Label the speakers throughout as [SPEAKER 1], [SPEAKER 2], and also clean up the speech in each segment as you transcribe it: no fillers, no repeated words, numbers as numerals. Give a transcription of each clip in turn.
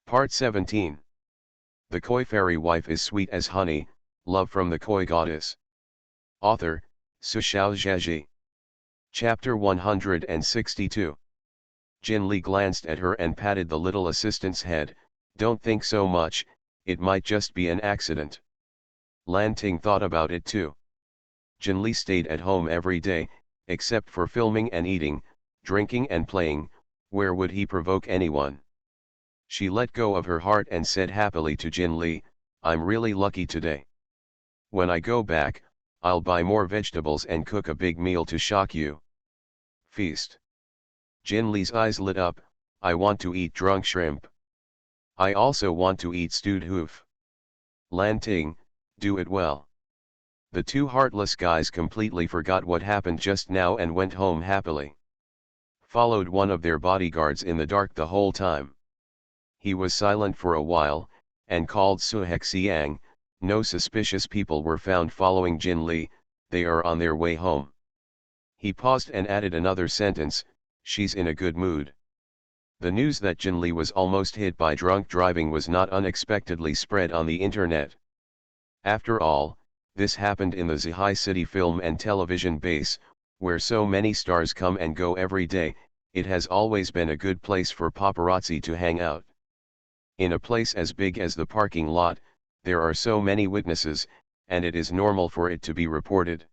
[SPEAKER 1] Part 17. The Koi Fairy Wife is Sweet as Honey, Love from the Koi Goddess. Author, Su Xiaozhaji. Chapter 162. Jin Li glanced at her and patted the little assistant's head. Don't think so much, it might just be an accident. Lan Ting thought about it too. Jin Li stayed at home every day, except for filming and eating, drinking and playing. Where would he provoke anyone? She let go of her heart and said happily to Jin Li, I'm really lucky today. When I go back, I'll buy more vegetables and cook a big meal to shock you. Feast. Jin Li's eyes lit up, I want to eat drunk shrimp. I also want to eat stewed hoof. Lan Ting, do it well. The two heartless guys completely forgot what happened just now and went home happily. Followed one of their bodyguards in the dark the whole time. He was silent for a while, and called Su Hexiang. No suspicious people were found following Jin Li, they are on their way home. He paused and added another sentence, she's in a good mood. The news that Jin Li was almost hit by drunk driving was not unexpectedly spread on the internet. After all, this happened in the Zhihai City film and television base, where so many stars come and go every day. It has always been a good place for paparazzi to hang out. In a place as big as the parking lot, there are so many witnesses, and it is normal for it to be reported.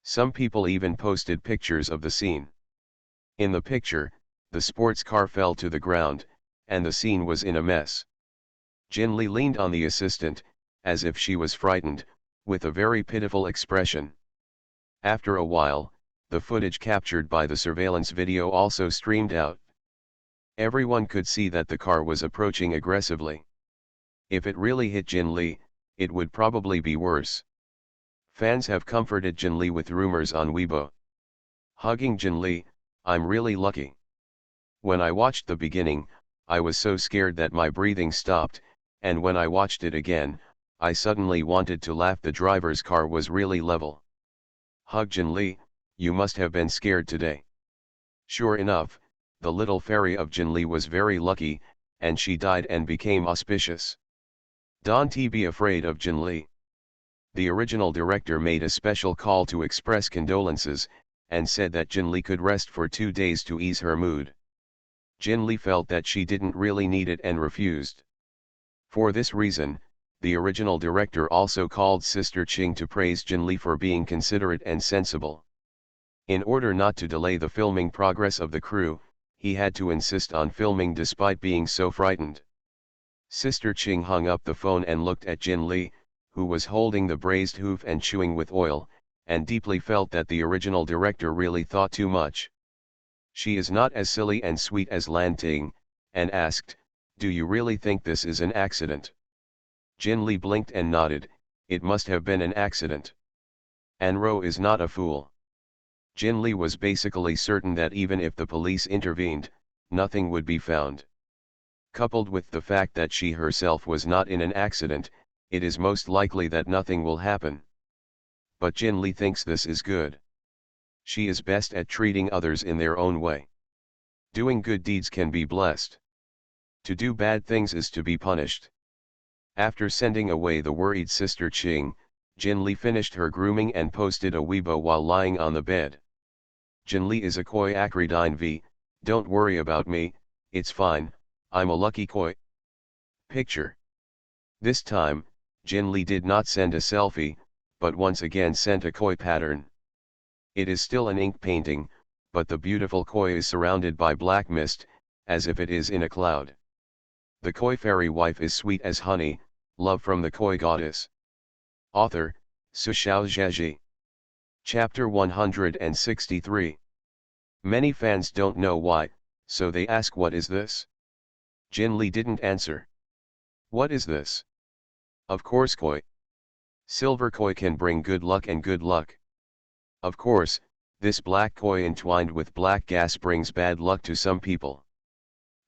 [SPEAKER 1] Some people even posted pictures of the scene. In the picture, the sports car fell to the ground, and the scene was in a mess. Jin Li leaned on the assistant, as if she was frightened, with a very pitiful expression. After a while, the footage captured by the surveillance video also streamed out. Everyone could see that the car was approaching aggressively. If it really hit Jin Li, it would probably be worse. Fans have comforted Jin Li with rumors on Weibo. Hugging Jin Li, I'm really lucky. When I watched the beginning, I was so scared that my breathing stopped, and when I watched it again, I suddenly wanted to laugh. The driver's car was really level. Hug Jin Li, you must have been scared today. Sure enough, the little fairy of Jin Li was very lucky, and she died and became auspicious. Don't be afraid of Jin Li. The original director made a special call to express condolences, and said that Jin Li could rest for 2 days to ease her mood. Jin Li felt that she didn't really need it and refused. For this reason, the original director also called Sister Ching to praise Jin Li for being considerate and sensible. In order not to delay the filming progress of the crew, he had to insist on filming despite being so frightened. Sister Ching hung up the phone and looked at Jin Li, who was holding the braised hoof and chewing with oil, and deeply felt that the original director really thought too much. She is not as silly and sweet as Lan Ting, and asked, do you really think this is an accident? Jin Li blinked and nodded, it must have been an accident. Anro is not a fool. Jin Li was basically certain that even if the police intervened, nothing would be found. Coupled with the fact that she herself was not in an accident, it is most likely that nothing will happen. But Jin Li thinks this is good. She is best at treating others in their own way. Doing good deeds can be blessed. To do bad things is to be punished. After sending away the worried Sister Ching, Jin Li finished her grooming and posted a Weibo while lying on the bed. Jin Li is a koi acridine V, don't worry about me, it's fine, I'm a lucky koi. Picture. This time, Jin Li did not send a selfie, but once again sent a koi pattern. It is still an ink painting, but the beautiful koi is surrounded by black mist, as if it is in a cloud. The Koi Fairy Wife is Sweet as Honey, Love from the Koi Goddess. Author, Su Xiaozhaji. Chapter 163. Many fans don't know why, so they ask what is this? Jin Li didn't answer. What is this? Of course koi. Silver koi can bring good luck and good luck. Of course, this black koi entwined with black gas brings bad luck to some people.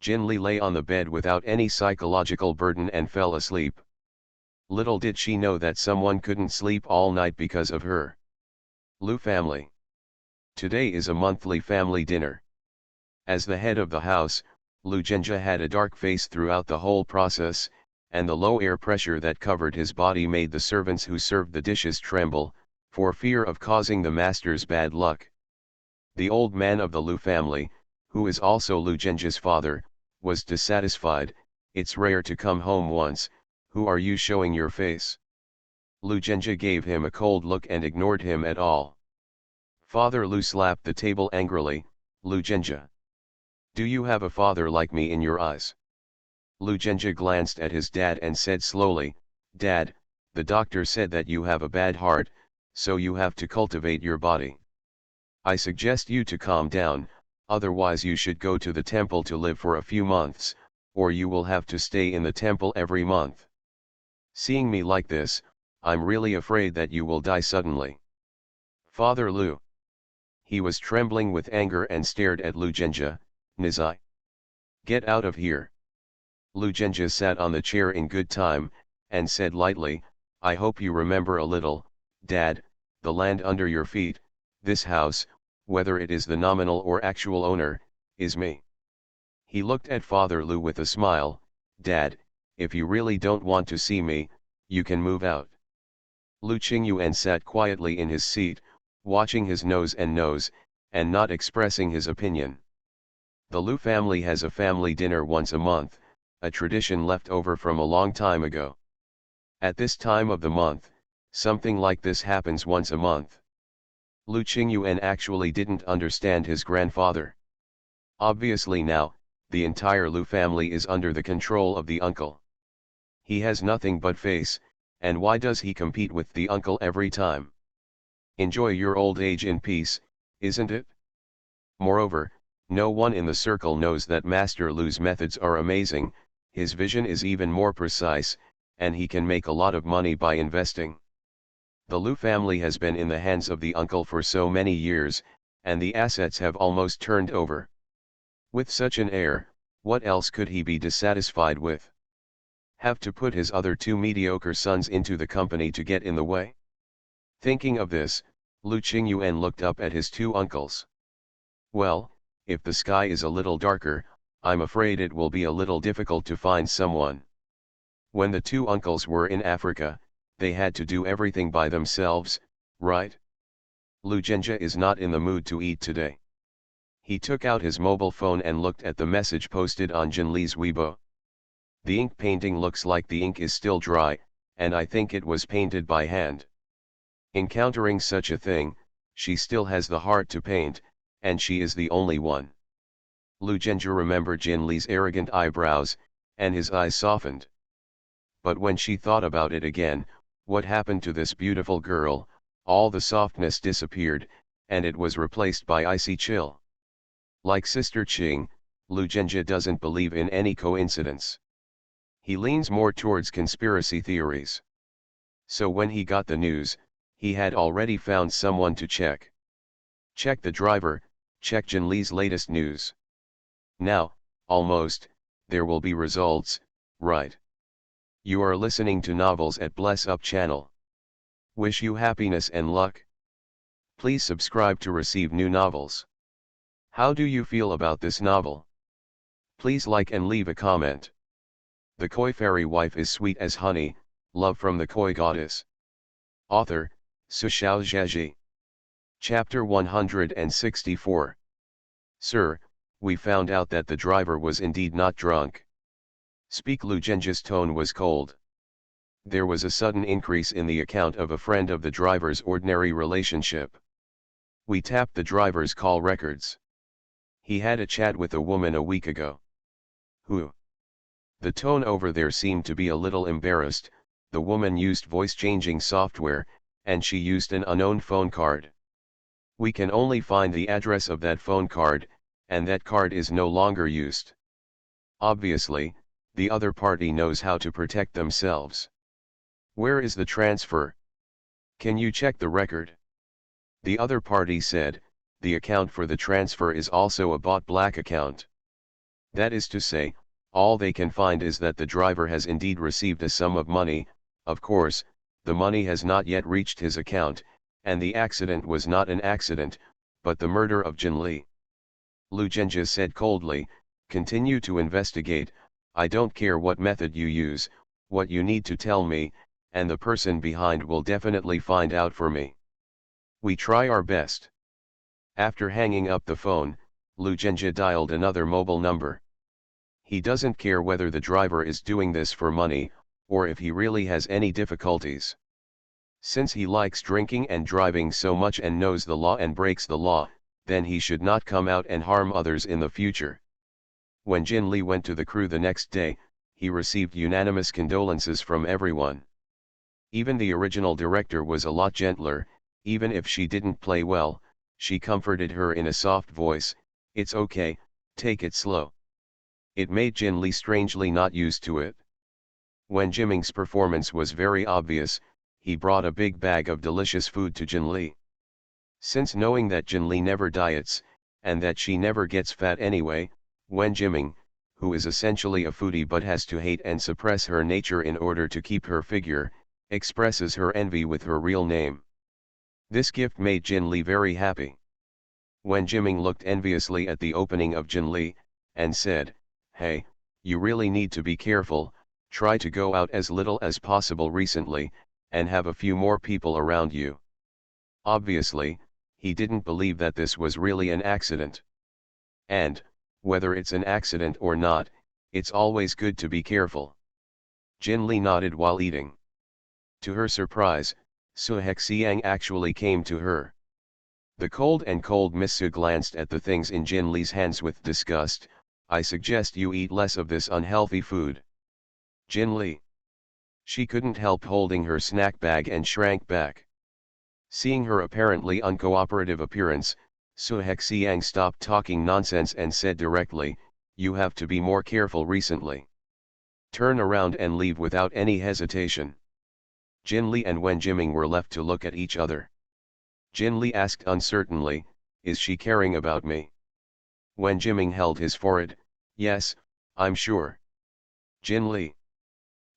[SPEAKER 1] Jin Li lay on the bed without any psychological burden and fell asleep. Little did she know that someone couldn't sleep all night because of her. Lu family. Today is a monthly family dinner. As the head of the house, Lu Genja had a dark face throughout the whole process, and the low air pressure that covered his body made the servants who served the dishes tremble, for fear of causing the master's bad luck. The old man of the Lu family, who is also Lu Genja's father, was dissatisfied. "It's rare to come home once, who are you showing your face?" Lu Genja gave him a cold look and ignored him at all. Father Lu slapped the table angrily. "Lu Genja, do you have a father like me in your eyes?" Lu Genja glanced at his dad and said slowly, "Dad, the doctor said that you have a bad heart, so you have to cultivate your body. I suggest you to calm down, otherwise you should go to the temple to live for a few months, or you will have to stay in the temple every month. Seeing me like this, I'm really afraid that you will die suddenly." Father Lu. He was trembling with anger and stared at Lu Genja. "Nizai, get out of here." Lu Genja sat on the chair in good time, and said lightly, "I hope you remember a little, Dad, the land under your feet, this house, whether it is the nominal or actual owner, is me." He looked at Father Lu with a smile. "Dad, if you really don't want to see me, you can move out." Lu Qingyuan sat quietly in his seat, watching his nose, and not expressing his opinion. The Lu family has a family dinner once a month, a tradition left over from a long time ago. At this time of the month, something like this happens once a month. Lu Qingyuan actually didn't understand his grandfather. Obviously now, the entire Lu family is under the control of the uncle. He has nothing but face, and why does he compete with the uncle every time? Enjoy your old age in peace, isn't it? Moreover, no one in the circle knows that Master Lu's methods are amazing. His vision is even more precise, and he can make a lot of money by investing. The Lu family has been in the hands of the uncle for so many years, and the assets have almost turned over. With such an heir, what else could he be dissatisfied with? Have to put his other two mediocre sons into the company to get in the way? Thinking of this, Lu Qingyuan looked up at his two uncles. "Well, if the sky is a little darker, I'm afraid it will be a little difficult to find someone." When the two uncles were in Africa, they had to do everything by themselves, right? Lu Genja is not in the mood to eat today. He took out his mobile phone and looked at the message posted on Jinli's Weibo. "The ink painting looks like the ink is still dry, and I think it was painted by hand." Encountering such a thing, she still has the heart to paint, and she is the only one. Lu Genja remembered Jinli's arrogant eyebrows, and his eyes softened. But when she thought about it again, what happened to this beautiful girl? All the softness disappeared, and it was replaced by icy chill. Like Sister Qing, Lu Genja doesn't believe in any coincidence. He leans more towards conspiracy theories. So when he got the news, he had already found someone to check. Check the driver, check Jinli's latest news. Now, almost, there will be results, right? You are listening to Novels at Bless Up channel. Wish you happiness and luck. Please subscribe to receive new novels. How do you feel about this novel? Please like and leave a comment. The Koi Fairy Wife is sweet as honey, love from the Koi Goddess. Author, Su Xiao Zheji. Chapter 164. Sir, we found out that the driver was indeed not drunk. Speak. Lu Genja's tone was cold. There was a sudden increase in the account of a friend of the driver's ordinary relationship. We tapped the driver's call records. He had a chat with a woman a week ago. Who? The tone over there seemed to be a little embarrassed. The woman used voice-changing software, and she used an unknown phone card. We can only find the address of that phone card, and that card is no longer used. Obviously, the other party knows how to protect themselves. Where is the transfer? Can you check the record? The other party said, the account for the transfer is also a bot black account. That is to say, all they can find is that the driver has indeed received a sum of money. Of course, the money has not yet reached his account, and the accident was not an accident, but the murder of Jinli. Lu Genja said coldly, Continue to investigate. I don't care what method you use, what you need to tell me, and the person behind will definitely find out for me. We try our best. After hanging up the phone, Lucenja dialed another mobile number. He doesn't care whether the driver is doing this for money, or if he really has any difficulties. Since he likes drinking and driving so much and knows the law and breaks the law, then he should not come out and harm others in the future. When Jin Lee went to the crew the next day, he received unanimous condolences from everyone. Even the original director was a lot gentler. Even if she didn't play well, she comforted her in a soft voice, "It's okay, take it slow." It made Jin Lee strangely not used to it. When Jiming's performance was very obvious, he brought a big bag of delicious food to Jin Lee. Since knowing that Jin Lee never diets, and that she never gets fat anyway, when Jiming, who is essentially a foodie but has to hate and suppress her nature in order to keep her figure, expresses her envy with her real name. This gift made Jin Lee very happy. When Jiming looked enviously at the opening of Jin Lee, and said, "Hey, you really need to be careful, try to go out as little as possible recently, and have a few more people around you." Obviously, he didn't believe that this was really an accident. And, whether it's an accident or not, it's always good to be careful. Jin Lee nodded while eating. To her surprise, Seo Hyeksiang actually came to her. The cold Miss Seo glanced at the things in Jin Lee's hands with disgust. "I suggest you eat less of this unhealthy food." Jin Lee. She couldn't help holding her snack bag and shrank back. Seeing her apparently uncooperative appearance, Seo Hyeksiang stopped talking nonsense and said directly, "You have to be more careful recently. Turn around and leave without any hesitation." Jin Lee and Wen Jiming were left to look at each other. Jin Lee asked uncertainly, "Is she caring about me?" Wen Jiming held his forehead, "Yes, I'm sure." Jin Lee.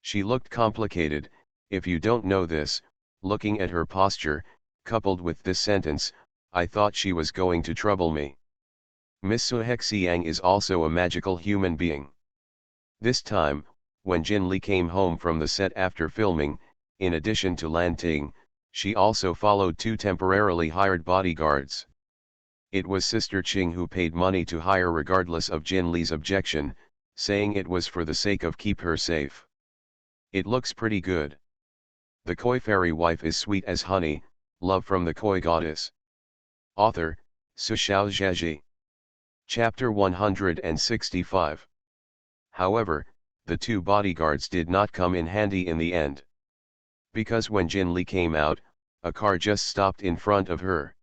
[SPEAKER 1] She looked complicated. If you don't know this, looking at her posture, coupled with this sentence, I thought she was going to trouble me. Miss Seo Hyeksiang is also a magical human being. This time, when Jin Lee came home from the set after filming, in addition to Lan Ting, she also followed 2 temporarily hired bodyguards. It was Sister Ching who paid money to hire regardless of Jin Lee's objection, saying it was for the sake of keep her safe. It looks pretty good. The Koi fairy wife is sweet as honey, love from the Koi goddess. Author, Su Xiaozhaji. Chapter 165. However, the 2 bodyguards did not come in handy in the end. Because when Jin Lee came out, a car just stopped in front of her.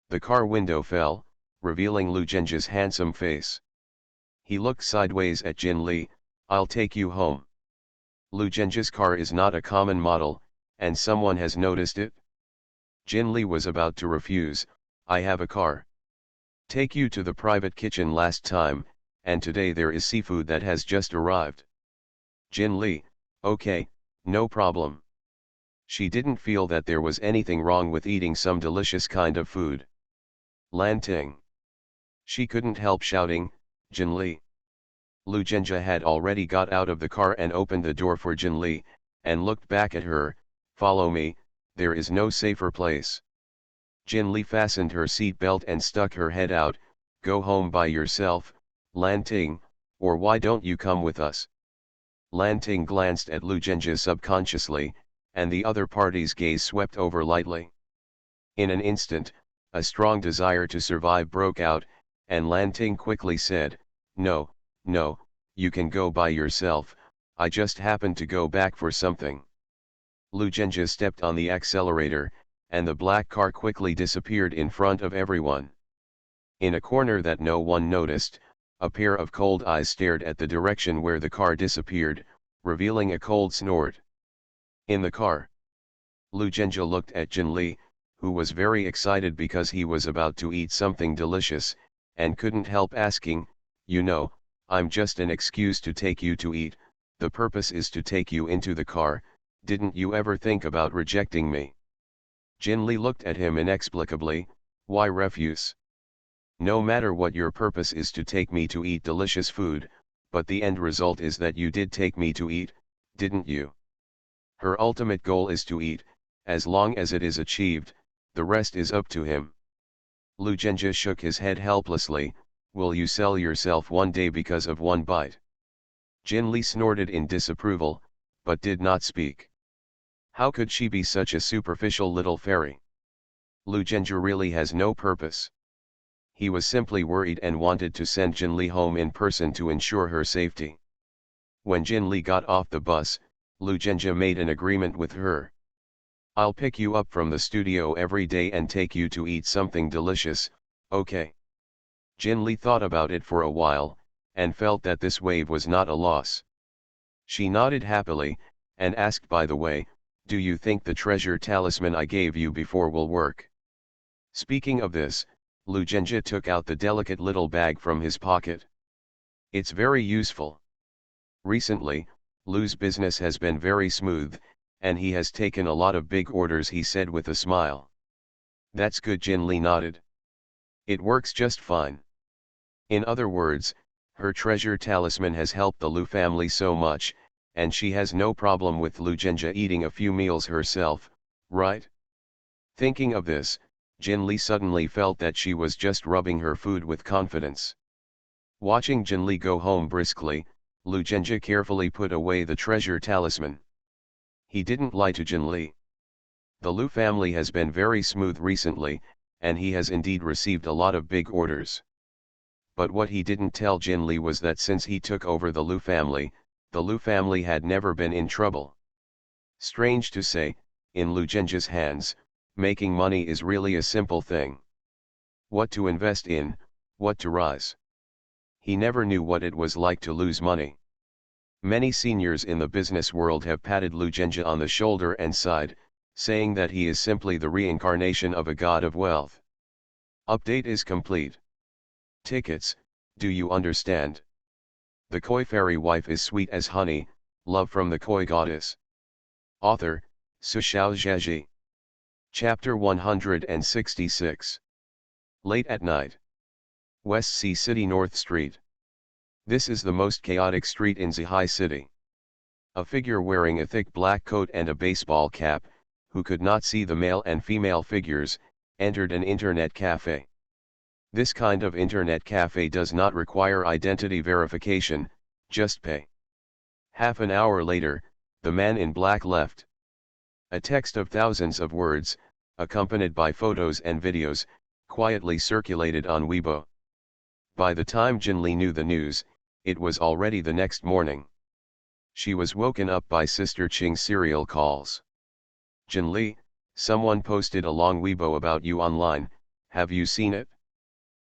[SPEAKER 1] The car window fell, revealing Lucenja's handsome face. He looked sideways at Jin Lee. "I'll take you home." Lucenja's car is not a common model, and someone has noticed it. Jin Lee was about to refuse. "I have a car. Take you to the private kitchen last time, and today there is seafood that has just arrived." Jin Lee, "Okay, no problem." She didn't feel that there was anything wrong with eating some delicious kind of food. Lan Ting. She couldn't help shouting, "Jin Lee." Lucenja had already got out of the car and opened the door for Jin Lee, and looked back at her, "Follow me, there is no safer place." Jin Lee fastened her seat belt and stuck her head out. "Go home by yourself, Lan Ting, or why don't you come with us?" Lan Ting glanced at Lucenja subconsciously, and the other party's gaze swept over lightly. In an instant, a strong desire to survive broke out, and Lan Ting quickly said, No, you can go by yourself, I just happened to go back for something." Lucenja stepped on the accelerator, and the black car quickly disappeared in front of everyone. In a corner that no one noticed, a pair of cold eyes stared at the direction where the car disappeared, revealing a cold snort. In the car, Lucenja looked at Jin Lee, who was very excited because he was about to eat something delicious, and couldn't help asking, "You know, I'm just an excuse to take you to eat, the purpose is to take you into the car, didn't you ever think about rejecting me?" Jin Lee looked at him inexplicably. "Why refuse? No matter what your purpose is to take me to eat delicious food, but the end result is that you did take me to eat, didn't you? Her ultimate goal is to eat, as long as it is achieved, the rest is up to him. Lu Zhenjie shook his head helplessly. Will you sell yourself one day because of one bite? Jin Li snorted in disapproval, but did not speak. How could she be such a superficial little fairy? Lu Zhenjie really has no purpose. He was simply worried and wanted to send Jin Li home in person to ensure her safety. When Jin Li got off the bus, Lu Zhenjie made an agreement with her. I'll pick you up from the studio every day and take you to eat something delicious, okay? Jin Li thought about it for a while, and felt that this wave was not a loss. She nodded happily, and asked, by the way, do you think the treasure talisman I gave you before will work? Speaking of this, Lu Zhenjie took out the delicate little bag from his pocket. It's very useful. Recently, Lu's business has been very smooth, and he has taken a lot of big orders, he said with a smile. That's good, Jin Li nodded. It works just fine. In other words, her treasure talisman has helped the Lu family so much, and she has no problem with Lu Zhenjie eating a few meals herself, right? Thinking of this, Jin Li suddenly felt that she was just rubbing her food with confidence. Watching Jin Li go home briskly, Lu Zhenjie carefully put away the treasure talisman. He didn't lie to Jin Li. The Lu family has been very smooth recently, and he has indeed received a lot of big orders. But what he didn't tell Jin Li was that since he took over the Lu family had never been in trouble. Strange to say, in Lu Zhenjie's hands, making money is really a simple thing. What to invest in, what to rise. He never knew what it was like to lose money. Many seniors in the business world have patted Lu Zhenjie on the shoulder and sighed, saying that he is simply the reincarnation of a god of wealth. Update is complete. Tickets, do you understand? The koi fairy wife is sweet as honey, love from the koi goddess. Author, Sushao Zheji. Chapter 166. Late at night. West Sea City North Street. This is the most chaotic street in Zhihai City. A figure wearing a thick black coat and a baseball cap, who could not see the male and female figures, entered an internet cafe. This kind of internet cafe does not require identity verification, just pay. Half an hour later, the man in black left. A text of thousands of words, accompanied by photos and videos, quietly circulated on Weibo. By the time Jin Li knew the news, it was already the next morning. She was woken up by Sister Qing's serial calls. Jin Li, someone posted a long Weibo about you online, have you seen it?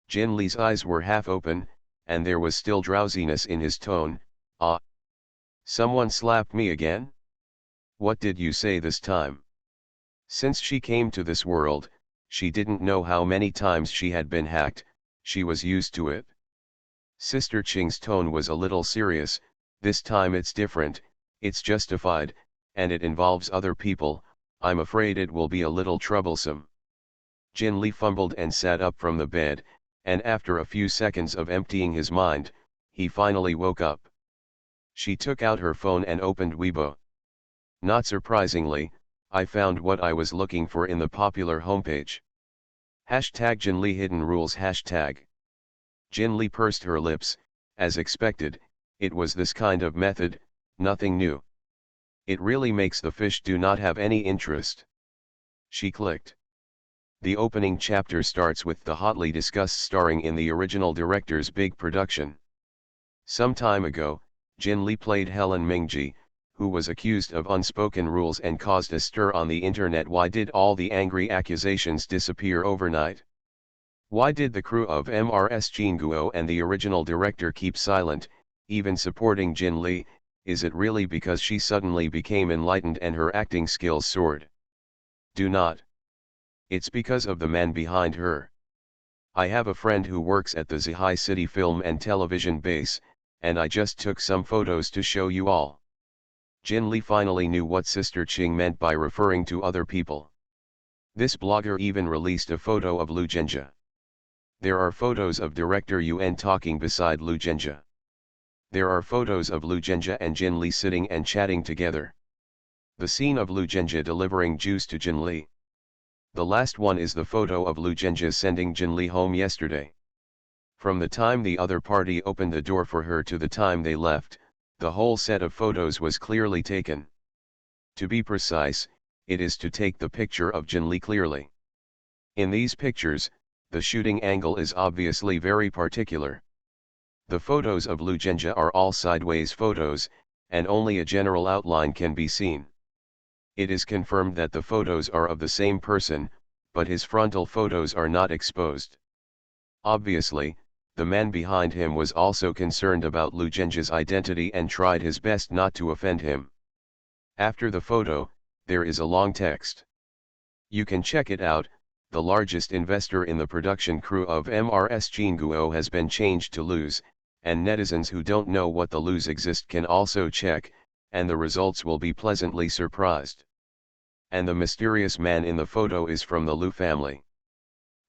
[SPEAKER 1] Jin Li's eyes were half open, and there was still drowsiness in his tone. Ah. Someone slapped me again? What did you say this time? Since she came to this world, she didn't know how many times she had been hacked, she was used to it. Sister Qing's tone was a little serious. This time it's different, it's justified, and it involves other people. I'm afraid it will be a little troublesome. Jin Li fumbled and sat up from the bed, and after a few seconds of emptying his mind, he finally woke up. She took out her phone and opened Weibo. Not surprisingly, I found what I was looking for in the popular homepage. Hashtag Jin Li Hidden Rules hashtag. Jin Li pursed her lips. As expected, it was this kind of method, nothing new. It really makes the fish do not have any interest. She clicked. The opening chapter starts with the hotly discussed starring in the original director's big production. Some time ago, Jin Li played Helen Mingji, who was accused of unspoken rules and caused a stir on the internet. Why did all the angry accusations disappear overnight? Why did the crew of MRS Jinguo and the original director keep silent, even supporting Jin Li? Is it really because she suddenly became enlightened and her acting skills soared? Do not. It's because of the man behind her. I have a friend who works at the Zhihai City Film and Television Base, and I just took some photos to show you all. Jin Li finally knew what Sister Qing meant by referring to other people. This blogger even released a photo of Lu Zhenjie. There are photos of director Yun talking beside Lu Zhenjie. There are photos of Lu Zhenjie and Jin Li sitting and chatting together. The scene of Lu Zhenjie delivering juice to Jin Li. The last one is the photo of Lu Zhenjie sending Jin Li home yesterday. From the time the other party opened the door for her to the time they left, the whole set of photos was clearly taken. To be precise, it is to take the picture of Jin Li clearly. In these pictures, the shooting angle is obviously very particular. The photos of Lu Zhenjie are all sideways photos, and only a general outline can be seen. It is confirmed that the photos are of the same person, but his frontal photos are not exposed. Obviously, the man behind him was also concerned about Lu Zhenjie's identity and tried his best not to offend him. After the photo, there is a long text. You can check it out. The largest investor in the production crew of MRS Jinguo has been changed to Luz, and netizens who don't know what the Luz exist can also check, and the results will be pleasantly surprised. And the mysterious man in the photo is from the Lu family.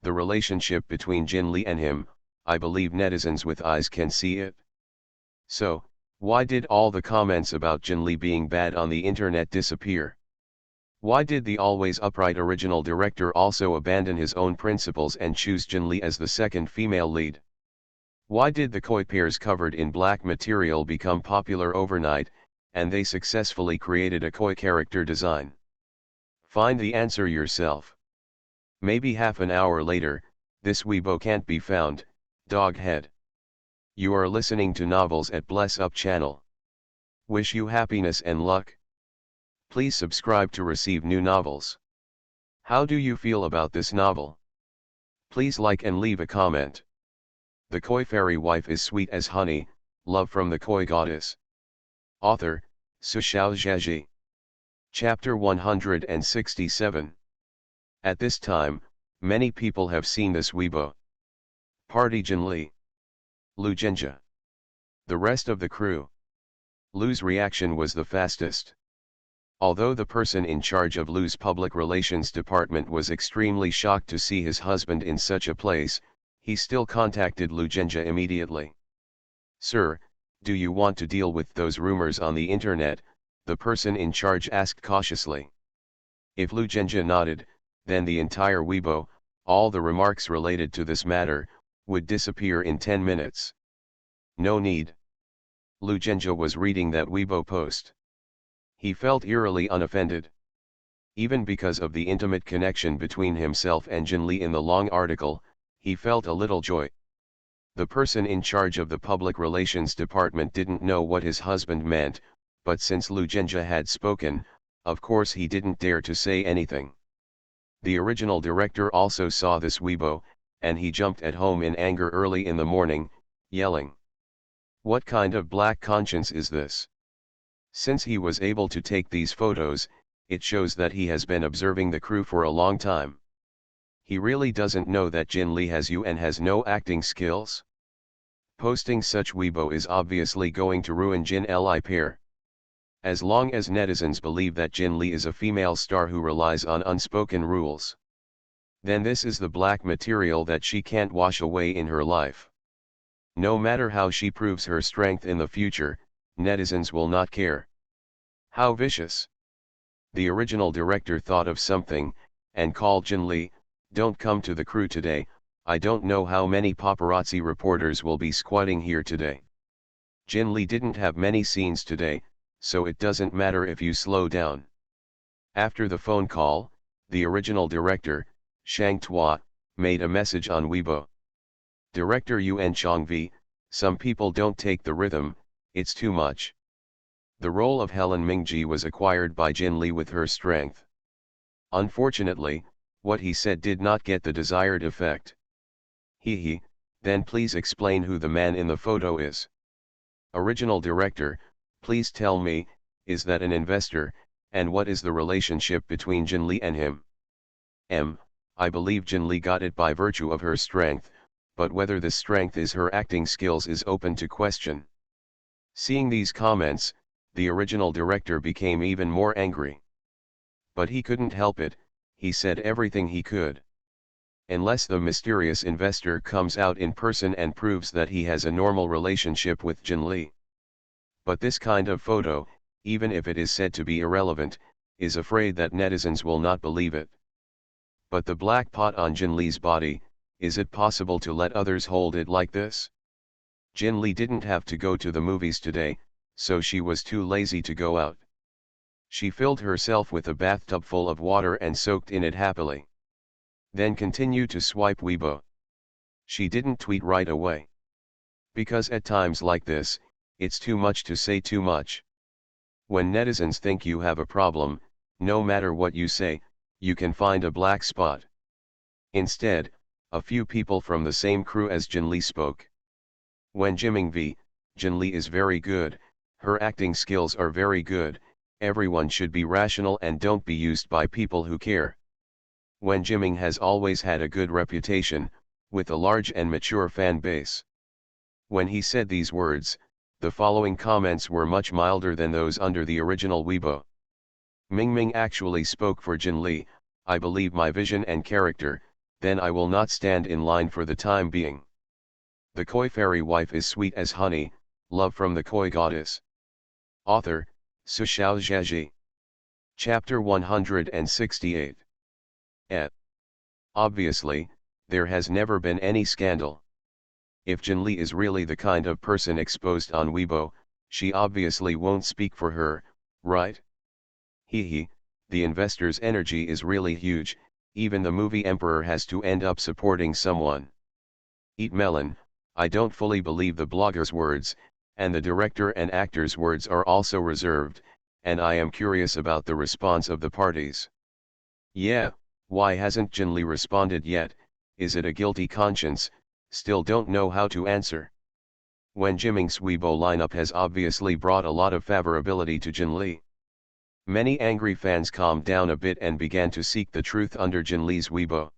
[SPEAKER 1] The relationship between Jin Li and him, I believe netizens with eyes can see it. So, why did all the comments about Jin Li being bad on the internet disappear? Why did the always upright original director also abandon his own principles and choose Jin Li as the second female lead? Why did the koi pairs covered in black material become popular overnight, and they successfully created a koi character design? Find the answer yourself. Maybe half an hour later, this Weibo can't be found, dog head. You are listening to Novels at Bless Up channel. Wish you happiness and luck. Please subscribe to receive new novels. How do you feel about this novel? Please like and leave a comment. The Koi Fairy Wife is Sweet as Honey, Love from the Koi Goddess. Author, Sushao Zheji. Chapter 167. At this time, many people have seen this Weibo. Party Jin Li. Lu Zhenjie. The rest of the crew. Lu's reaction was the fastest. Although the person in charge of Lu's public relations department was extremely shocked to see his husband in such a place, he still contacted Lu Zhenjie immediately. "Sir, do you want to deal with those rumors on the internet?" the person in charge asked cautiously. If Lu Zhenjie nodded, then the entire Weibo, all the remarks related to this matter, would disappear in 10 minutes. No need. Lu Zhenjie was reading that Weibo post. He felt eerily unoffended. Even because of the intimate connection between himself and Jin Li in the long article, he felt a little joy. The person in charge of the public relations department didn't know what his husband meant, but since Lu Zhenjie had spoken, of course he didn't dare to say anything. The original director also saw this Weibo, and he jumped at home in anger early in the morning, yelling, "What kind of black conscience is this?" Since he was able to take these photos, it shows that he has been observing the crew for a long time. He really doesn't know that Jin Li has you and has no acting skills? Posting such Weibo is obviously going to ruin Jin Li pair. As long as netizens believe that Jin Li is a female star who relies on unspoken rules, then this is the black material that she can't wash away in her life. No matter how she proves her strength in the future, netizens will not care. How vicious. The original director thought of something, and called Jin Li, "Don't come to the crew today, I don't know how many paparazzi reporters will be squatting here today." Jin Li didn't have many scenes today, so it doesn't matter if you slow down. After the phone call, the original director, Shang Tua, made a message on Weibo. "Director Yuan Chongvi, some people don't take the rhythm, it's too much." The role of Helen Mingji was acquired by Jin Li with her strength. Unfortunately, what he said did not get the desired effect. Then please explain who the man in the photo is." Original director, please tell me, is that an investor, and what is the relationship between Jin Li and him? I believe Jin Li got it by virtue of her strength, but whether this strength is her acting skills is open to question. Seeing these comments, the original director became even more angry. But he couldn't help it, he said everything he could. unless the mysterious investor comes out in person and proves that he has a normal relationship with Jin Lee. But this kind of photo, even if it is said to be irrelevant, is afraid that netizens will not believe it. But the black pot on Jin Lee's body, is it possible to let others hold it like this? Jin Lee didn't have to go to the movies today, so she was too lazy to go out. She filled herself with a bathtub full of water and soaked in it happily. Then continued to swipe Weibo. She didn't tweet right away. Because at times like this, it's too much to say too much. When netizens think you have a problem, no matter what you say, you can find a black spot. Instead, a few people from the same crew as Jin Lee spoke. When Jimming v. Jin Lee is very good, her acting skills are very good, everyone should be rational and don't be used by people who care. When Jimming has always had a good reputation, with a large and mature fan base. When he said these words, the following comments were much milder than those under the original Weibo. Ming actually spoke for Jin Lee, I believe my vision and character, then I will not stand in line for the time being. The koi fairy wife is sweet as honey, love from the koi goddess. Author, Su Xiaozhaji. Chapter 168. Obviously, there has never been any scandal. If Jin Lee is really the kind of person exposed on Weibo, she obviously won't speak for her, right? The investor's energy is really huge, even the movie emperor has to end up supporting someone. Eat melon, I don't fully believe the blogger's words, and the director and actor's words are also reserved, and I am curious about the response of the parties. Yeah, why hasn't Jin Lee responded yet? Is it a guilty conscience? Still don't know how to answer. When Jimming's Weibo lineup has obviously brought a lot of favorability to Jin Lee. Many angry fans calmed down a bit and began to seek the truth under Jin Lee's Weibo.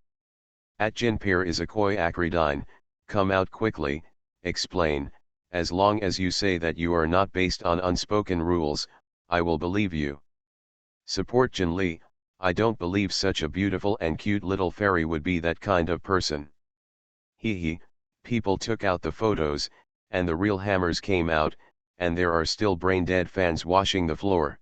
[SPEAKER 1] At Jinpir is a koi acridine, come out quickly, explain, as long as you say that you are not based on unspoken rules, I will believe you. Support Jin Lee, I don't believe such a beautiful and cute little fairy would be that kind of person. People took out the photos, and the real hammers came out, and there are still brain-dead fans washing the floor.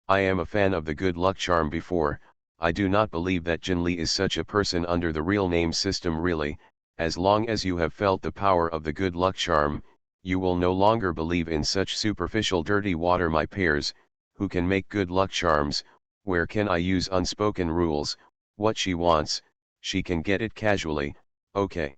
[SPEAKER 1] I am a fan of the good luck charm before, I do not believe that Jin Lee is such a person under the real name system really, as long as you have felt the power of the good luck charm, you will no longer believe in such superficial dirty water my peers, who can make good luck charms, where can I use unspoken rules, what she wants, she can get it casually, okay.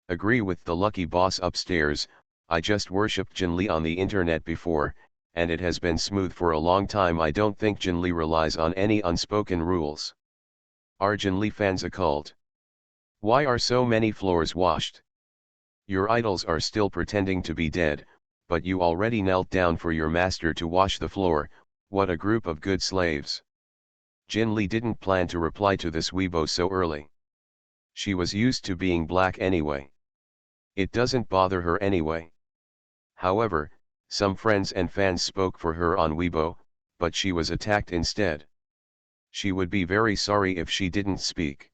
[SPEAKER 1] Agree with the lucky boss upstairs, I just worshipped Jin Lee on the internet before, and it has been smooth for a long time. I don't think Jin Lee relies on any unspoken rules. Are Jin Lee fans a cult? Why are so many floors washed? Your idols are still pretending to be dead, but you already knelt down for your master to wash the floor, what a group of good slaves. Jin Lee didn't plan to reply to this Weibo so early. She was used to being black anyway. It doesn't bother her anyway. However, some friends and fans spoke for her on Weibo, but she was attacked instead. She would be very sorry if she didn't speak.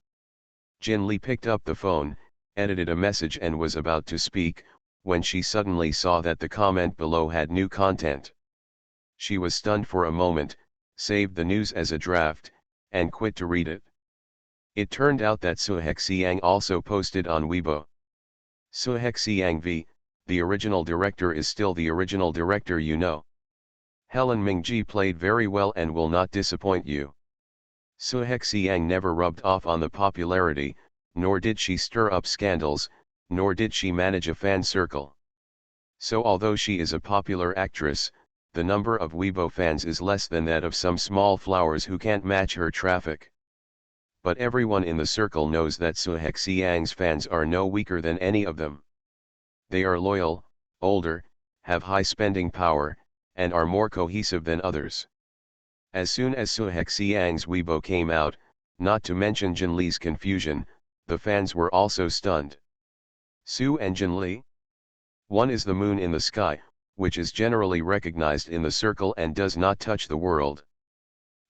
[SPEAKER 1] Jin Lee picked up the phone, edited a message and was about to speak, when she suddenly saw that the comment below had new content. She was stunned for a moment, saved the news as a draft, and quit to read it. It turned out that Suhexiang also posted on Weibo. Suhexiang v. The original director is still the original director, you know. Helen Mingji played very well and will not disappoint you. Suhexiang never rubbed off on the popularity, nor did she stir up scandals, nor did she manage a fan circle. So although she is a popular actress, the number of Weibo fans is less than that of some small flowers who can't match her traffic. But everyone in the circle knows that Suhexiang's fans are no weaker than any of them. They are loyal, older, have high spending power, and are more cohesive than others. As soon as Suhexiang's Weibo came out, not to mention Jin Lee's confusion, the fans were also stunned. Su and Jin Lee? One is the moon in the sky, which is generally recognized in the circle and does not touch the world.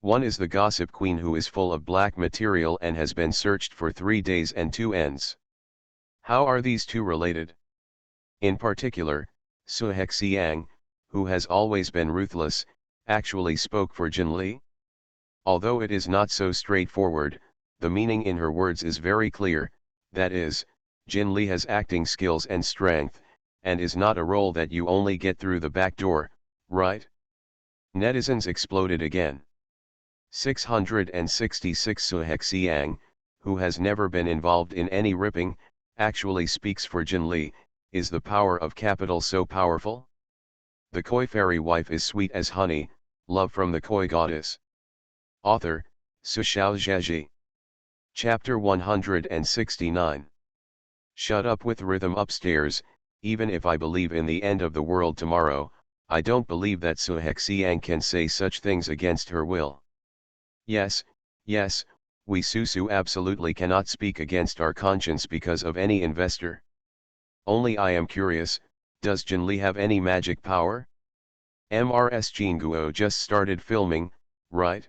[SPEAKER 1] One is the gossip queen who is full of black material and has been searched for 3 days and 2 ends. How are these two related? In particular, Su Hexiang, who has always been ruthless, actually spoke for Jin Li? Although it is not so straightforward, the meaning in her words is very clear, that is, Jin Li has acting skills and strength, and is not a role that you only get through the back door, right? Netizens exploded again. 666 Su Hexiang, who has never been involved in any ripping, actually speaks for Jin Li. Is the power of capital so powerful? The koi fairy wife is sweet as honey, love from the koi goddess. Author, Su Xiaozhaji. Chapter 169. Shut up with rhythm upstairs. Even if I believe in the end of the world tomorrow, I don't believe that Su Hexiang can say such things against her will. Yes, yes, we Susu absolutely cannot speak against our conscience because of any investor. Only I am curious, does Jin Li have any magic power? MRS Jinguo just started filming, right?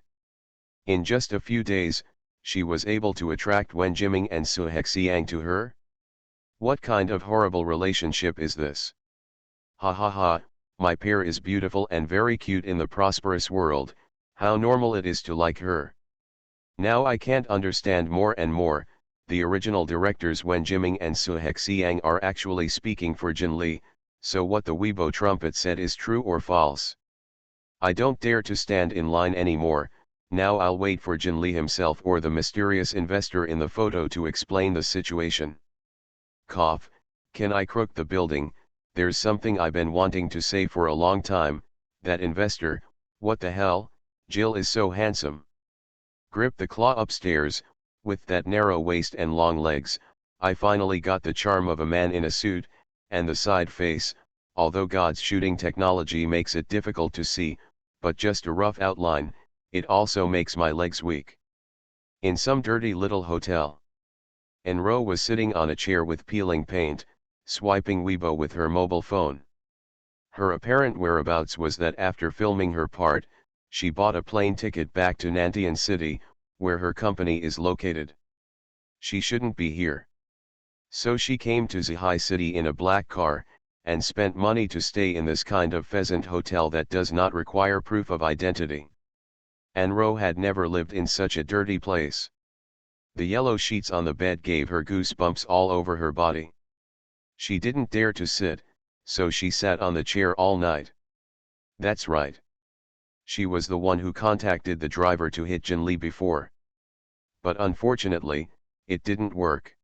[SPEAKER 1] In just a few days, she was able to attract Wen Jiming and Su Hexiang to her? What kind of horrible relationship is this? Ha ha ha, my pair is beautiful and very cute in the prosperous world, how normal it is to like her. Now I can't understand more and more, the original directors Wen Jiming and Su Hexiang are actually speaking for Jin Li, so what the Weibo trumpet said is true or false. I don't dare to stand in line anymore, now I'll wait for Jin Li himself or the mysterious investor in the photo to explain the situation. Cough, can I crook the building? There's something I've been wanting to say for a long time, that investor, what the hell, Jill is so handsome. Grip the claw upstairs, with that narrow waist and long legs, I finally got the charm of a man in a suit, and the side face, although God's shooting technology makes it difficult to see, but just a rough outline, it also makes my legs weak. In some dirty little hotel. Enro was sitting on a chair with peeling paint, swiping Weibo with her mobile phone. Her apparent whereabouts was that after filming her part, she bought a plane ticket back to Nantian City, where her company is located. She shouldn't be here. So she came to Zhai City in a black car, and spent money to stay in this kind of pheasant hotel that does not require proof of identity. Enro had never lived in such a dirty place. The yellow sheets on the bed gave her goosebumps all over her body. She didn't dare to sit, so she sat on the chair all night. That's right. She was the one who contacted the driver to hit Jin Li before. But unfortunately, it didn't work.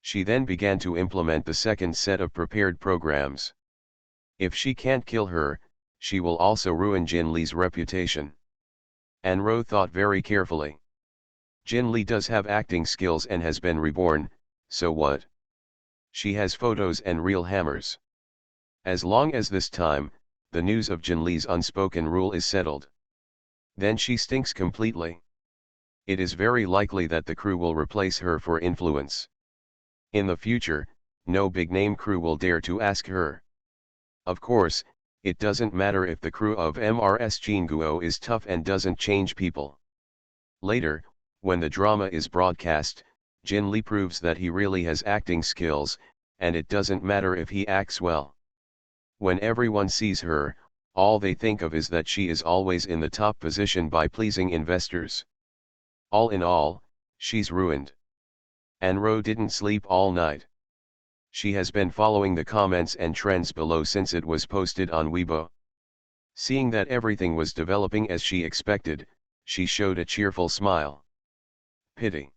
[SPEAKER 1] She then began to implement the second set of prepared programs. If she can't kill her, she will also ruin Jin Li's reputation. Enro thought very carefully. Jin Li does have acting skills and has been reborn, so what? She has photos and real hammers. As long as this time, the news of Jin Li's unspoken rule is settled. Then she stinks completely. It is very likely that the crew will replace her for influence. In the future, no big-name crew will dare to ask her. Of course, it doesn't matter if the crew of MRS Jinguo is tough and doesn't change people. Later, when the drama is broadcast, Jin Li proves that he really has acting skills, and it doesn't matter if he acts well. When everyone sees her, all they think of is that she is always in the top position by pleasing investors. All in all, she's ruined. Enro didn't sleep all night. She has been following the comments and trends below since it was posted on Weibo. Seeing that everything was developing as she expected, she showed a cheerful smile. Pity.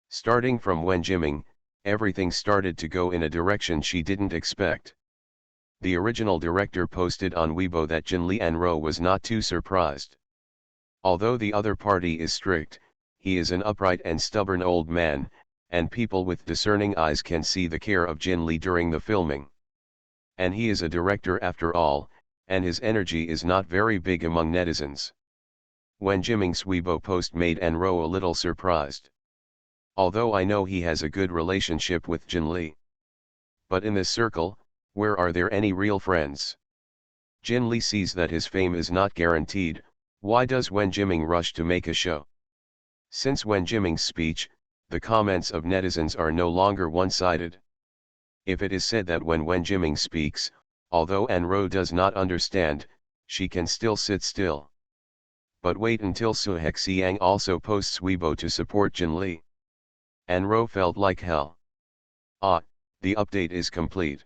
[SPEAKER 1] Starting from Wen Jiming, everything started to go in a direction she didn't expect. The original director posted on Weibo that Jin Li Enro was not too surprised. Although the other party is strict, he is an upright and stubborn old man, and people with discerning eyes can see the care of Jin Li during the filming. And he is a director after all, and his energy is not very big among netizens. Wen Jiming's Weibo post made Enro a little surprised. Although I know he has a good relationship with Jin Li. But in this circle, where are there any real friends? Jin Li sees that his fame is not guaranteed, Why does Wen Jiming rush to make a show? Since Wen Jiming's speech, the comments of netizens are no longer one-sided. If it is said that when Wen Jiming speaks, although Anro does not understand, she can still sit still. But wait until Su Hexiang also posts Weibo to support Jin Li. Anro felt like hell. Ah, the update is complete.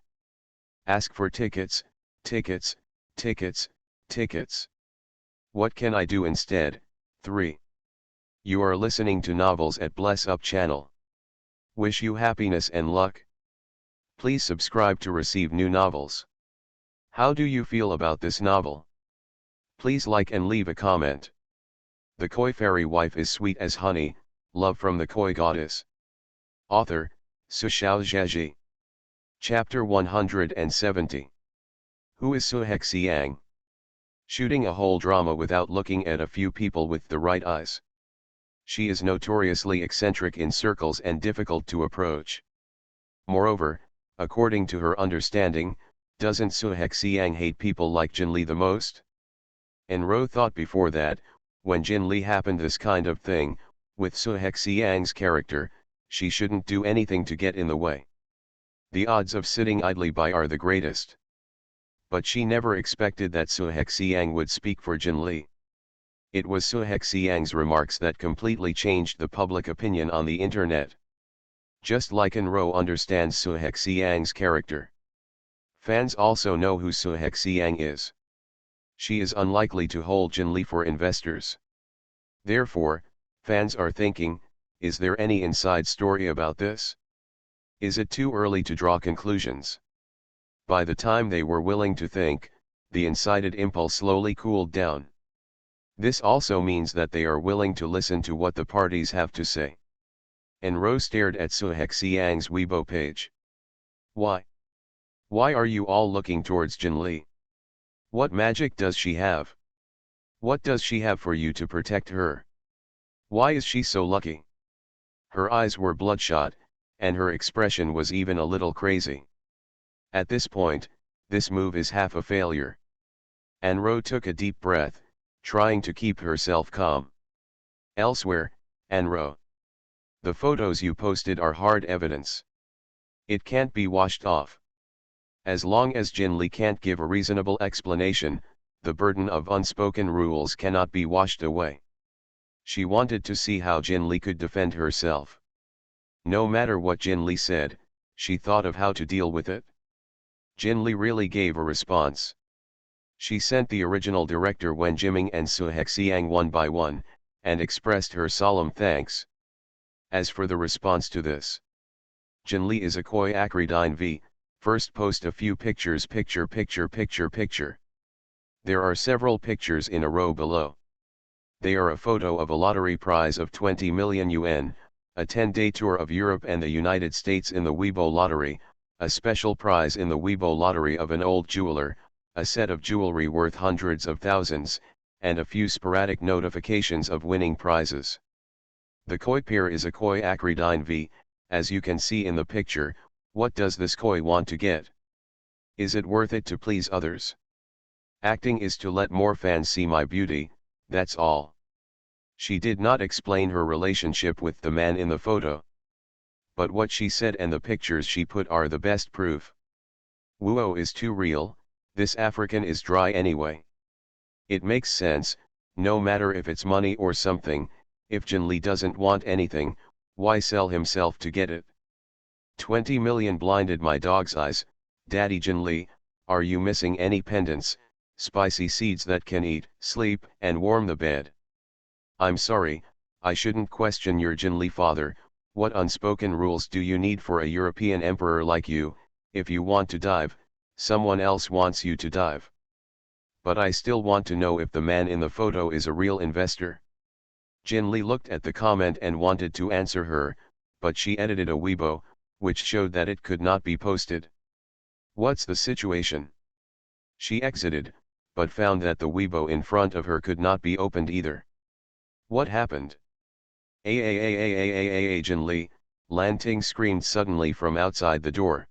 [SPEAKER 1] Ask for tickets, tickets, tickets, tickets. What can I do instead? 3. You are listening to novels at Bless Up channel. Wish you happiness and luck. Please subscribe to receive new novels. How do you feel about this novel? Please like and leave a comment. The Koi Fairy Wife is sweet as honey, love from the Koi Goddess. Author, Su Xiaozhaji. Chapter 170. Who is Su Hexiang? Shooting a whole drama without looking at a few people with the right eyes. She is notoriously eccentric in circles and difficult to approach. Moreover, according to her understanding, doesn't Su Hexiang hate people like Jin Li the most? Enro thought before that, when Jin Li happened this kind of thing, with Su Hexiang's character, she shouldn't do anything to get in the way. The odds of sitting idly by are the greatest. But she never expected that Su Hexiang would speak for Jin Li. It was Su Hexiang's remarks that completely changed the public opinion on the internet. Just like Enro understands Su Hexiang's character. Fans also know who Su Hexiang is. She is unlikely to hold Jin Li for investors. Therefore, fans are thinking, is there any inside story about this? Is it too early to draw conclusions? By the time they were willing to think, the incited impulse slowly cooled down. This also means that they are willing to listen to what the parties have to say. Enro stared at Su Hexiang's Weibo page. Why? Why are you all looking towards Jin Li? What magic does she have? What does she have for you to protect her? Why is she so lucky? Her eyes were bloodshot, and her expression was even a little crazy. At this point, this move is half a failure. Anro took a deep breath, trying to keep herself calm. Elsewhere, Anro. The photos you posted are hard evidence. It can't be washed off. As long as Jin Li can't give a reasonable explanation, the burden of unspoken rules cannot be washed away. She wanted to see how Jin Li could defend herself. No matter what Jin Li said, she thought of how to deal with it. Jin Li really gave a response. She sent the original director Wen Jiming and Su Hexiang one by one, and expressed her solemn thanks. As for the response to this, Jin Li is a Koi Acridine V. First post a few pictures picture. There are several pictures in a row below. They are a photo of a lottery prize of 20 million yuan, a 10-day tour of Europe and the United States in the Weibo lottery, a special prize in the Weibo lottery of an old jeweler, a set of jewelry worth hundreds of thousands, and a few sporadic notifications of winning prizes. The koi pair is a Koi Acridine V, as you can see in the picture. What does this koi want to get? Is it worth it to please others? Acting is to let more fans see my beauty, that's all. She did not explain her relationship with the man in the photo. But what she said and the pictures she put are the best proof. Wuo is too real, this African is dry anyway. It makes sense, no matter if it's money or something. If Jin Li doesn't want anything, why sell himself to get it? 20 million blinded my dog's eyes. Daddy Jin Li, are you missing any pendants, spicy seeds that can eat, sleep, and warm the bed? I'm sorry, I shouldn't question your Jin Li father. What unspoken rules do you need for a European emperor like you? If you want to dive, someone else wants you to dive. But I still want to know if the man in the photo is a real investor. Jin Li looked at the comment and wanted to answer her, but she edited a Weibo, which showed that it could not be posted. What's the situation? She exited, but found that the Weibo in front of her could not be opened either. What happened? Jin Li, Lan Ting screamed suddenly from outside the door.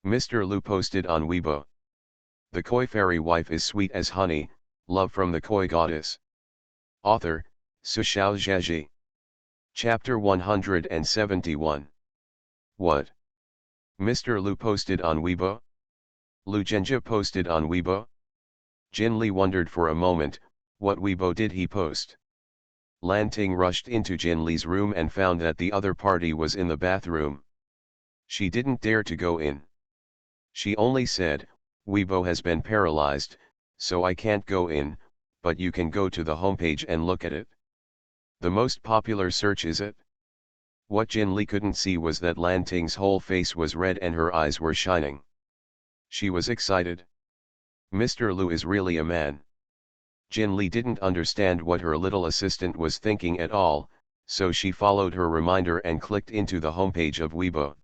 [SPEAKER 1] Mr. Lu posted on Weibo. The Koi Fairy Wife is sweet as honey, love from the Koi Goddess. Author, Sushao Zhaji. Chapter 171. What? Mr. Lu posted on Weibo? Lu Zhenjie posted on Weibo? Jin Li wondered for a moment, what Weibo did he post? Lan Ting rushed into Jin Li's room and found that the other party was in the bathroom. She didn't dare to go in. She only said, Weibo has been paralyzed, so I can't go in, but you can go to the homepage and look at it. The most popular search is it? What Jin Li couldn't see was that Lan Ting's whole face was red and her eyes were shining. She was excited. Mr. Lu is really a man. Jin Li didn't understand what her little assistant was thinking at all, so she followed her reminder and clicked into the homepage of Weibo.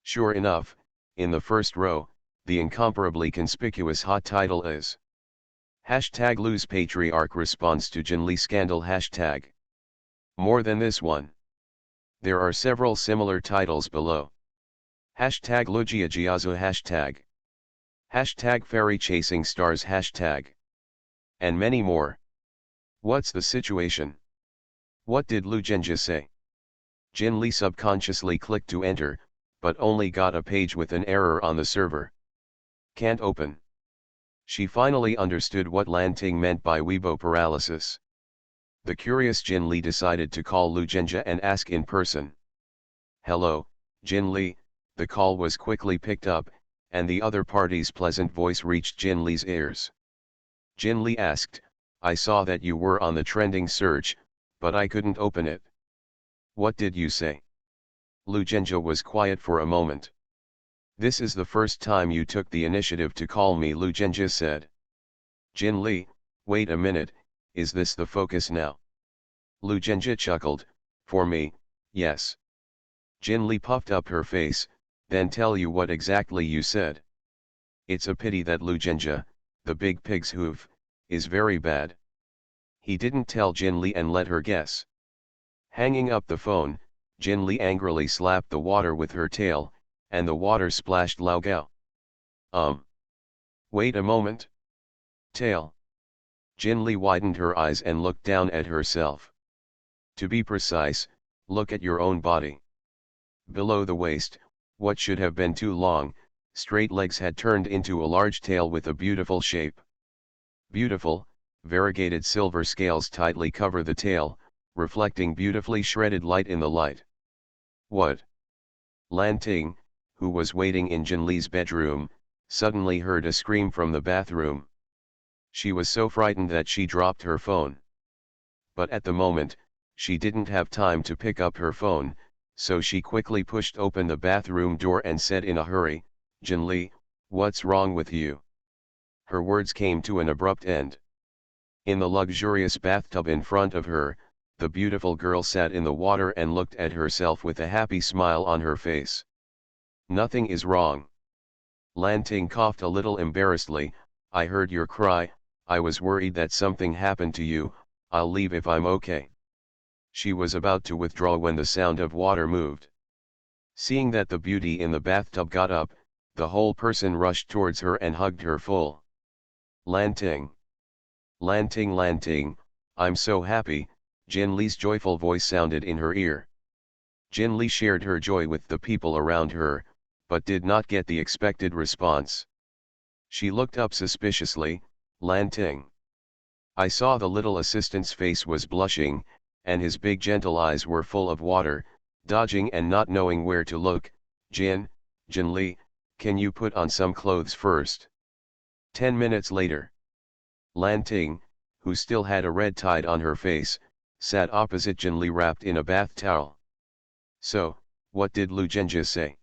[SPEAKER 1] Sure enough, in the first row, the incomparably conspicuous hot title is #Lu's Patriarch Response to Jin Li Scandal #. More than this one. There are several similar titles below. #Lugia Jiazo #Fairy Chasing Stars and many more. What's the situation? What did Lu Zhenjie say? Jin Li subconsciously clicked to enter, but only got a page with an error on the server. Can't open. She finally understood what Lan Ting meant by Weibo paralysis. The curious Jin Li decided to call Lu Zhenjie and ask in person. Hello, Jin Li. The call was quickly picked up, and the other party's pleasant voice reached Jin Li's ears. Jin Li asked, I saw that you were on the trending search, but I couldn't open it. What did you say? Lu Zhenjie was quiet for a moment. This is the first time you took the initiative to call me, Lu Zhenjie said. Jin Li, wait a minute, is this the focus now? Lu Zhenjie chuckled, for me, yes. Jin Li puffed up her face, then tell you what exactly you said. It's a pity that Lu Zhenjie, the big pig's hoof, is very bad. He didn't tell Jin Li and let her guess. Hanging up the phone, Jin Li angrily slapped the water with her tail, and the water splashed Lao Gao. Wait a moment. Tail. Jin Li widened her eyes and looked down at herself. To be precise, look at your own body. Below the waist, what should have been two long, straight legs had turned into a large tail with a beautiful shape. Beautiful, variegated silver scales tightly cover the tail, reflecting beautifully shredded light in the light. What? Lan Ting, who was waiting in Jin Li's bedroom, suddenly heard a scream from the bathroom. She was so frightened that she dropped her phone. But at the moment, she didn't have time to pick up her phone, so she quickly pushed open the bathroom door and said in a hurry, Jin Li, what's wrong with you? Her words came to an abrupt end. In the luxurious bathtub in front of her, the beautiful girl sat in the water and looked at herself with a happy smile on her face. Nothing is wrong. Lan Ting coughed a little embarrassedly, I heard your cry, I was worried that something happened to you, I'll leave if I'm okay. She was about to withdraw when the sound of water moved. Seeing that the beauty in the bathtub got up, the whole person rushed towards her and hugged her full. Lan Ting. Lan Ting, Lan Ting, I'm so happy, Jin Li's joyful voice sounded in her ear. Jin Li shared her joy with the people around her, but did not get the expected response. She looked up suspiciously, Lan Ting. I saw the little assistant's face was blushing, and his big gentle eyes were full of water, dodging and not knowing where to look. Jin Li, can you put on some clothes first? 10 minutes later. Lan Ting, who still had a red tide on her face, sat opposite Jin Li wrapped in a bath towel. So, what did Lu Zhenjie say?